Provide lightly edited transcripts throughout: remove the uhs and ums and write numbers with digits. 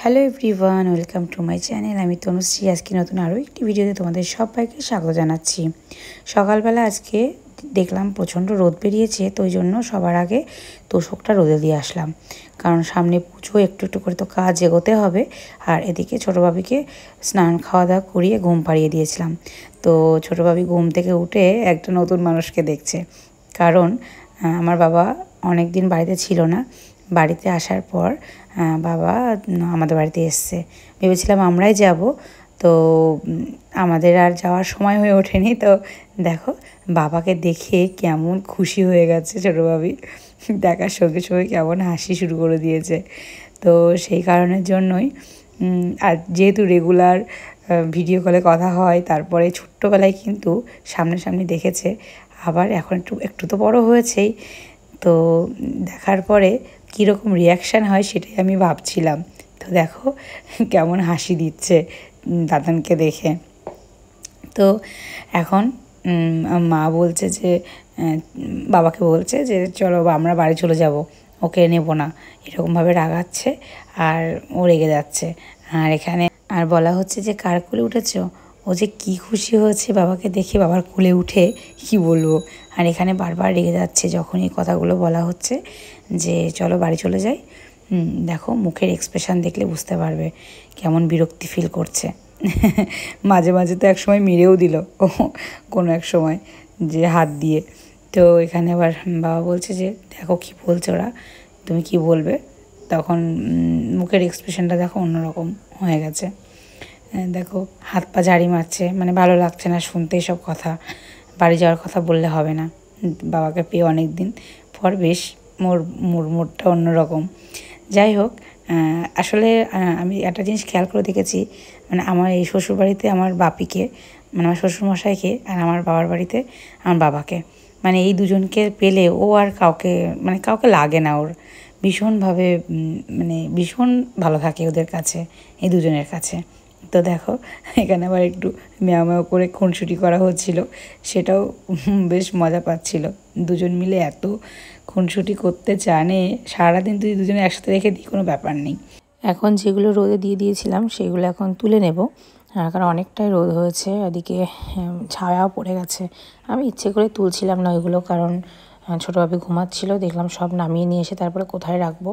Hello everyone, welcome to my channel. আমি তনুশ্রী। আজকে নতুন আরও একটি ভিডিওতে তোমাদের সবাইকে স্বাগত জানাচ্ছি। সকালবেলা আজকে দেখলাম প্রচণ্ড রোদ বেরিয়েছে, তো ওই জন্য সবার আগে তোষকটা রোদে দিয়ে আসলাম, কারণ সামনে পুজো, একটু একটু করে তো কাজ এগোতে হবে। আর এদিকে ছোটো বাবিকে স্নান খাওয়া দাওয়া করিয়ে ঘুম পাড়িয়ে দিয়েছিলাম। তো ছোটো বাবি ঘুম থেকে উঠে একটা নতুন মানুষকে দেখছে, কারণ আমার বাবা অনেক দিন বাড়িতে ছিল না। বাড়িতে আসার পর বাবা আমাদের বাড়িতে এসছে। ভেবেছিলাম আমরাই যাব, তো আমাদের আর যাওয়ার সময় হয়ে ওঠেনি। তো দেখো বাবাকে দেখে কেমন খুশি হয়ে গেছে ছোটো ভাবি, দেখার সঙ্গে সঙ্গে কেমন হাসি শুরু করে দিয়েছে। তো সেই কারণের জন্যই আর যেহেতু রেগুলার ভিডিও কলে কথা হয়, তারপরে ছোট্টোবেলায় কিন্তু সামনাসামনি দেখেছে, আবার এখন একটু একটু তো বড় হয়েছেই। তো দেখার পরে কীরকম রিয়াকশান হয় সেটাই আমি ভাবছিলাম। তো দেখো কেমন হাসি দিচ্ছে দাদানকে দেখে। তো এখন মা বলছে যে, বাবাকে বলছে যে চলো আমরা বাড়ি চলে যাব, ওকে নেব না, এরকমভাবে রাগাচ্ছে আর ও রেগে যাচ্ছে। আর এখানে আর বলা হচ্ছে যে কার কোলে উঠেছ। ও যে কী খুশি হয়েছে বাবাকে দেখে, বাবার কোলে উঠে কি বলবো। আর এখানে বারবার রেগে যাচ্ছে যখনই কথাগুলো বলা হচ্ছে যে চলো বাড়ি চলে যাই। দেখো মুখের এক্সপ্রেশন দেখলে বুঝতে পারবে কেমন বিরক্তি ফিল করছে। মাঝে মাঝে তো একসময় মেরেও দিল ও কোনো এক সময়, যে হাত দিয়ে। তো এখানে আবার বাবা বলছে যে দেখো কী বলছে ওরা, তুমি কি বলবে। তখন মুখের এক্সপ্রেশনটা দেখো অন্যরকম হয়ে গেছে। দেখো হাত পা ঝাড়ি মারছে, মানে ভালো লাগছে না শুনতে এসব কথা। বাড়ি যাওয়ার কথা বললে হবে না, বাবাকে পেয়ে অনেক দিন পর বেশ মোড়টা অন্যরকম। যাই হোক, আসলে আমি একটা জিনিস খেয়াল করে দেখেছি, মানে আমার এই শ্বশুরবাড়িতে আমার বাপিকে, মানে আমার শ্বশুরমশাইকে, আর আমার বাবার বাড়িতে আমার বাবাকে, মানে এই দুজনকে পেলে ও আর কাউকে লাগে না। ওর ভীষণভাবে মানে ভীষণ ভালো থাকে ওদের কাছে, এই দুজনের কাছে। তো দেখো এখানে আবার একটু ম্যাও ম্যাও করে খুনসুটি করা হচ্ছিল, সেটাও বেশ মজা পাচ্ছিল। দুজন মিলে এত খুনসুটি করতে জানে, সারাদিন তুই দুজনে একসাথে রেখে দিই, কোনো ব্যাপার নেই। এখন যেগুলো রোদে দিয়ে দিয়েছিলাম সেগুলো এখন তুলে নেব, কারণ অনেকটাই রোদ হয়েছে, এদিকে ছায়াও পড়ে গেছে। আমি ইচ্ছে করে তুলছিলাম না ওইগুলো, কারণ ছোটোভাবে ঘুমাচ্ছিল, দেখলাম সব নামিয়ে নিয়ে এসে তারপরে কোথায় রাখবো,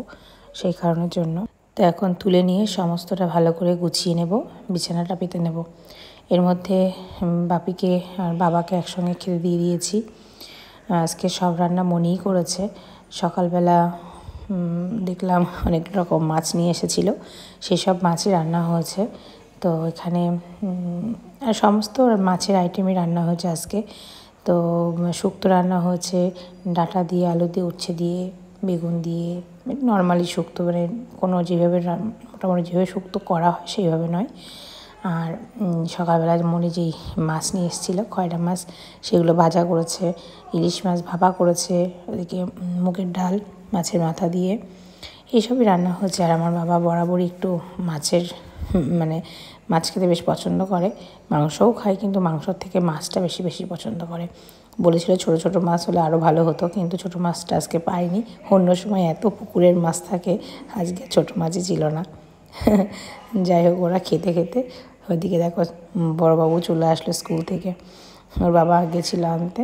সেই কারণের জন্য। তো এখন তুলে নিয়ে সমস্তটা ভালো করে গুছিয়ে নেব, বিছানাটা পেতে নেব। এর মধ্যে বাপিকে আর বাবাকে একসঙ্গে খেতে দিয়ে দিয়েছি। আজকে সব রান্না মনিই করেছে। সকালবেলা দেখলাম অনেক রকম মাছ নিয়ে এসেছিলো, সেসব মাছই রান্না হয়েছে। তো এখানে সমস্ত মাছের আইটেমই রান্না হয়েছে আজকে। তো শুক্তো রান্না হয়েছে, ডাঁটা দিয়ে, আলু দিয়ে, উচ্ছে দিয়ে, বেগুন দিয়ে, নর্মালি শুক্তো, মানে কোনো যেভাবে মোটামুটি যেভাবে শুক্তো করা হয় সেইভাবে নয়। আর সকালবেলা মনে যেই মাছ নিয়ে এসেছিলো, খয়রা মাছ, সেগুলো ভাজা করেছে, ইলিশ মাছ ভাপা করেছে, ওদিকে মুগের ডাল মাছের মাথা দিয়ে, এইসবই রান্না হয়েছে। আর আমার বাবা বরাবরই একটু মানে মাছ খেতে বেশ পছন্দ করে, মাংসও খায়, কিন্তু মাংসর থেকে মাছটা বেশি পছন্দ করে। বলেছিল ছোটো ছোটো মাছ হলে আরও ভালো হতো, কিন্তু ছোটো মাছটা আজকে পাইনি। অন্য সময় এত পুকুরের মাছ থাকে, আজকে ছোটো মাছই ছিল না। যাই হোক, ওরা খেতে খেতে ওইদিকে দেখো বড়োবাবু চলে আসলো স্কুল থেকে, ওর বাবা গেছিল আনতে,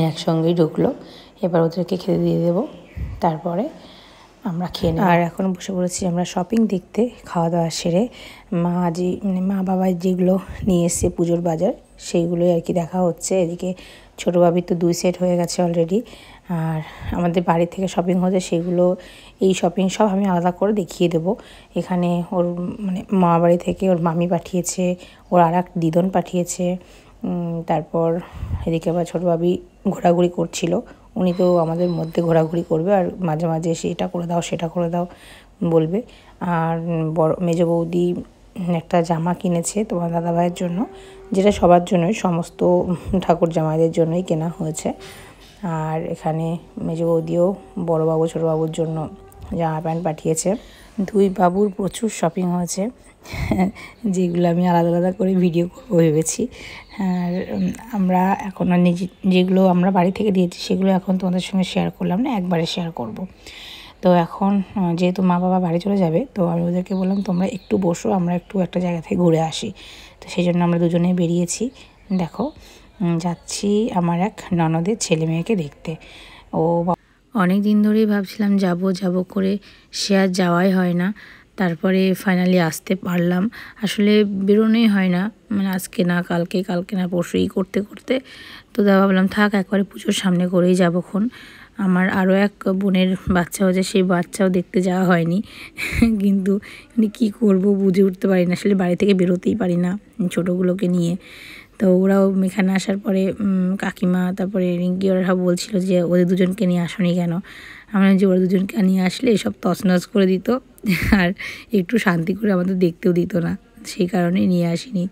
একসঙ্গেই ঢুকলো। এবার ওদেরকে খেতে দিয়ে দেবো, তারপরে আমরা খেয়ে নেব। আর এখন বসে পড়েছি আমরা শপিং দেখতে, খাওয়া দাওয়া সেরে। মা বাবা যেগুলো নিয়ে এসছে পুজোর বাজার, সেইগুলোই আর কি দেখা হচ্ছে। এদিকে ছোটো বাবির তো 2 সেট হয়ে গেছে অলরেডি, আর আমাদের বাড়ি থেকে শপিং হচ্ছে সেগুলো, এই শপিং সব আমি আলাদা করে দেখিয়ে দেবো। এখানে ওর মানে মামা বাড়ি থেকে ওর মামি পাঠিয়েছে, ওর আর এক দিদন পাঠিয়েছে। তারপর এদিকে আবার ছোটো বাবি ঘোরাঘুরি করছিল, উনি তো আমাদের মধ্যে ঘোরাঘুরি করবে, আর মাঝে মাঝে এসে এটা করে দাও সেটা করে দাও বলবে। আর মেজো বৌদি একটা জামা কিনেছে তোমার দাদাভাইয়ের জন্য, যেটা সবার জন্যই, সমস্ত ঠাকুর জামাইদের জন্যই কেনা হয়েছে। আর এখানে মেজো বৌদিও বড়োবাবু ছোটোবাবুর জন্য জামা প্যান্ট পাঠিয়েছে। 2 বাবুর প্রচুর শপিং হয়েছে, যেগুলো আমি আলাদা আলাদা করে ভিডিও করবো ভেবেছি। আর আমরা এখন যেগুলো আমরা বাড়ি থেকে দিয়েছি সেগুলো এখন তোমাদের সঙ্গে শেয়ার করলাম না, একবারে শেয়ার করব। তো এখন যেহেতু মা বাবা বাড়ি চলে যাবে, তো আমি ওদেরকে বললাম তোমরা একটু বসো, আমরা একটু একটা জায়গা থেকে ঘুরে আসি। তো সেই জন্য আমরা দুজনেই বেরিয়েছি। দেখো যাচ্ছি আমার এক ননদের ছেলে মেয়েকে দেখতে। অনেক দিন ধরেই ভাবছিলাম যাব করে, সে আর যাওয়াই হয় না। তারপরে ফাইনালি আসতে পারলাম। আসলে বেরোনোই হয় না, মানে আজকে না কালকে, কালকে না পরশু এই করতে করতে তো ভাবলাম থাক একবারে পুজোর সামনে করেই যাবোক্ষণ। আমার আরও এক বোনের বাচ্চা হয়েছে, সেই বাচ্চাও দেখতে যাওয়া হয়নি। কিন্তু কী করবো বুঝে উঠতে পারি না, আসলে বাড়ি থেকে বেরোতেই পারি না ছোটোগুলোকে নিয়ে। তো ওরাও এখানে আসার পরে কাকিমা তারপরে রিঙ্কি ওরা সব বলছিলো যে ওদের দুজনকে নিয়ে আসনি কেন। আমরা যে ওরা দুজনকে নিয়ে আসলে সব তছনছ করে দিত, আর একটু শান্তি করে আমাদের দেখতেও দিত না, সেই কারণেই নিয়ে আসিনি।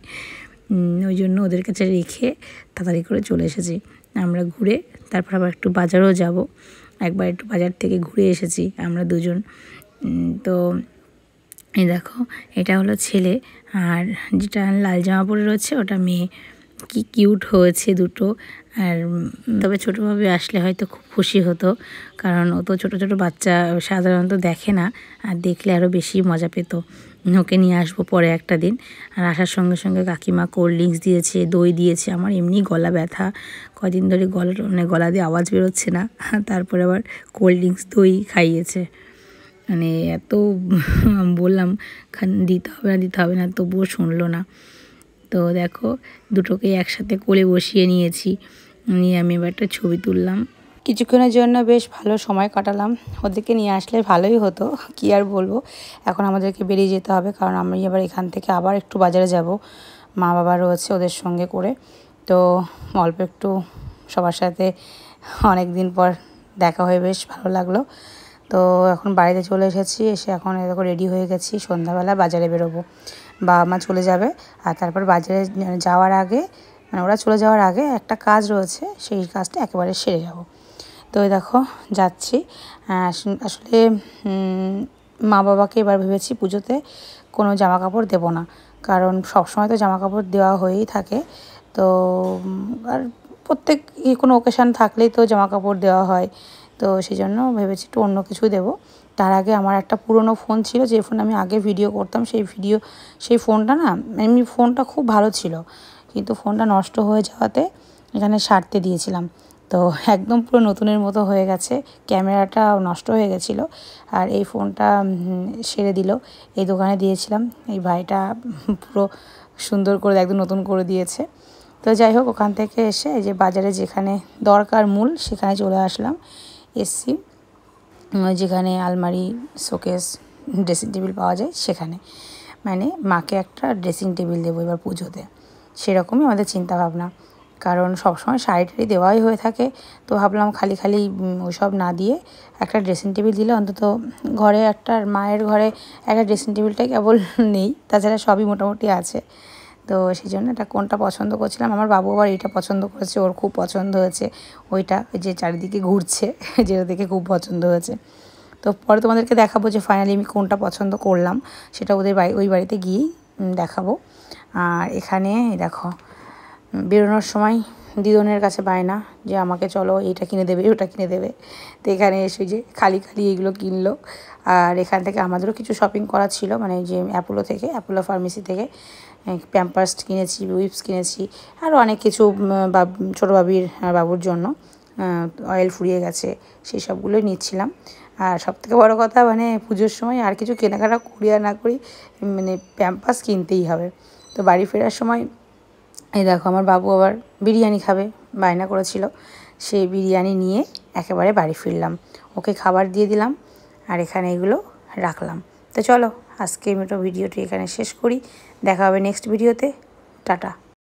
ওই জন্য ওদের কাছে রেখে তাড়াতাড়ি করে চলে এসেছি। আমরা ঘুরে তারপর আবার একটু বাজারও যাব। একবার একটু বাজার থেকে ঘুরে এসেছি আমরা দুজন। তো এই দেখো এটা হলো ছেলে, আর যেটা লাল জামা পরে রয়েছে ওটা মেয়ে। কি কিউট হয়েছে দুটো। আর তবে ছোটোভাবে আসলে হয়তো খুব খুশি হতো, কারণ ও তো ছোটো ছোটো বাচ্চা সাধারণত দেখে না, আর দেখলে আরও বেশি মজা পেত। ওকে নিয়ে আসবো পরে একটা দিন। আর আসার সঙ্গে সঙ্গে কাকিমা কোল্ড ড্রিঙ্কস দিয়েছে, দই দিয়েছে। আমার এমনি গলা ব্যথা, কদিন ধরে গলা দিয়ে আওয়াজ বেরোচ্ছে না, তারপরে আবার কোল্ড ড্রিঙ্কস দই খাইয়েছে। মানে এত বললাম দিতে হবে না, তবুও শুনলো না। তো দেখো দুটোকেই একসাথে কোলে বসিয়ে নিয়েছি, নিয়ে আমি এবার একটা ছবি তুললাম। কিছুক্ষণের জন্য বেশ ভালো সময় কাটালাম। ওদেরকে নিয়ে আসলে ভালোই হতো, কি আর বলবো। এখন আমাদেরকে বেরিয়ে যেতে হবে, কারণ আমি এবার এখান থেকে আবার একটু বাজারে যাব। মা বাবা রয়েছে, ওদের সঙ্গে করে। তো অল্প একটু সবার সাথে অনেক দিন পর দেখা হয়ে বেশ ভালো লাগলো। তো এখন বাড়িতে চলে এসেছি, এসে এখন এরকম রেডি হয়ে গেছি। সন্ধ্যাবেলা বাজারে বেরোবো, বাবা মা চলে যাবে। আর তারপর বাজারে যাওয়ার আগে, মানে ওরা চলে যাওয়ার আগে একটা কাজ রয়েছে, সেই কাজটা একেবারে সেরে যাব। তো দেখো যাচ্ছি। আসলে মা বাবাকে এবার ভেবেছি পুজোতে কোনো জামা কাপড় দেবো না, কারণ সবসময় তো জামা কাপড় দেওয়া হয়েই থাকে। তো আর প্রত্যেক কোনো ওকেশান থাকলেই তো জামা কাপড় দেওয়া হয়। তো সেই জন্য ভেবেছি একটু অন্য কিছু দেবো। তার আগে আমার একটা পুরনো ফোন ছিল, যে ফোন আমি আগে ভিডিও করতাম, সেই ফোনটা না, এমনি ফোনটা খুব ভালো ছিল, কিন্তু ফোনটা নষ্ট হয়ে যাওয়াতে এখানে সারতে দিয়েছিলাম। তো একদম পুরো নতুনের মতো হয়ে গেছে, ক্যামেরাটা নষ্ট হয়ে গেছিলো। আর এই ফোনটা সেরে দিল, এই দোকানে দিয়েছিলাম, এই ভাইটা পুরো সুন্দর করে একদম নতুন করে দিয়েছে। তো যাই হোক, ওখান থেকে এসে এই যে বাজারে যেখানে দরকার মূল সেখানে চলে আসলাম। এসছি যেখানে আলমারি, শোকেস, ড্রেসিং টেবিল পাওয়া যায় সেখানে। মানে মাকে একটা ড্রেসিং টেবিল দেবো এবার পুজোতে, সেরকমই আমাদের চিন্তাভাবনা। কারণ সবসময় শাড়ি টাড়ি দেওয়াই হয়ে থাকে, তো ভাবলাম খালি খালি ওইসব না দিয়ে একটা ড্রেসিং টেবিল দিলে অন্তত ঘরে একটা, মায়ের ঘরে একটা ড্রেসিং টেবিলটাই কেবল নেই, তাছাড়া সবই মোটামুটি আছে। তো সেই জন্য এটা কোনটা পছন্দ করছিলাম, আমার বাবু আবার এইটা পছন্দ করেছে, ওর খুব পছন্দ হয়েছে ওইটা, ওই যে চারিদিকে ঘুরছে যেটা দেখে খুব পছন্দ হয়েছে। তো পরে তোমাদেরকে দেখাবো যে ফাইনালি আমি কোনটা পছন্দ করলাম, সেটা ওদের ওই বাড়িতে গিয়েই দেখাবো। আর এখানে দেখো বেরোনোর সময় দিদনের কাছে বায়না যে আমাকে চলো এইটা কিনে দেবে, ওটা কিনে দেবে। তো এখানে এসে যে খালি খালি এইগুলো কিনলো। আর এখান থেকে আমাদেরও কিছু শপিং করা ছিল, মানে যে অ্যাপোলো ফার্মেসি থেকে প্যাম্পার্স কিনেছি, উইপস কিনেছি, আরও অনেক কিছু ছোটো বাবুর জন্য অয়েল ফুরিয়ে গেছে, সেই সবগুলোই নিচ্ছিলাম। আর সবথেকে বড় কথা, মানে পুজোর সময় আর কিছু কেনাকাটা করি আর না করি, মানে প্যাম্পার্স কিনতেই হবে। তো বাড়ি ফেরার সময় এই দেখো আমার বাবু আবার বিরিয়ানি খাবে, বায়না করেছিল, সেই বিরিয়ানি নিয়ে একেবারে বাড়ি ফিরলাম, ওকে খাবার দিয়ে দিলাম, আর এখানে এগুলো রাখলাম। তো চলো আজকে ভিডিওটি এখানে শেষ করি, দেখা হবে নেক্সট ভিডিওতে, টাটা।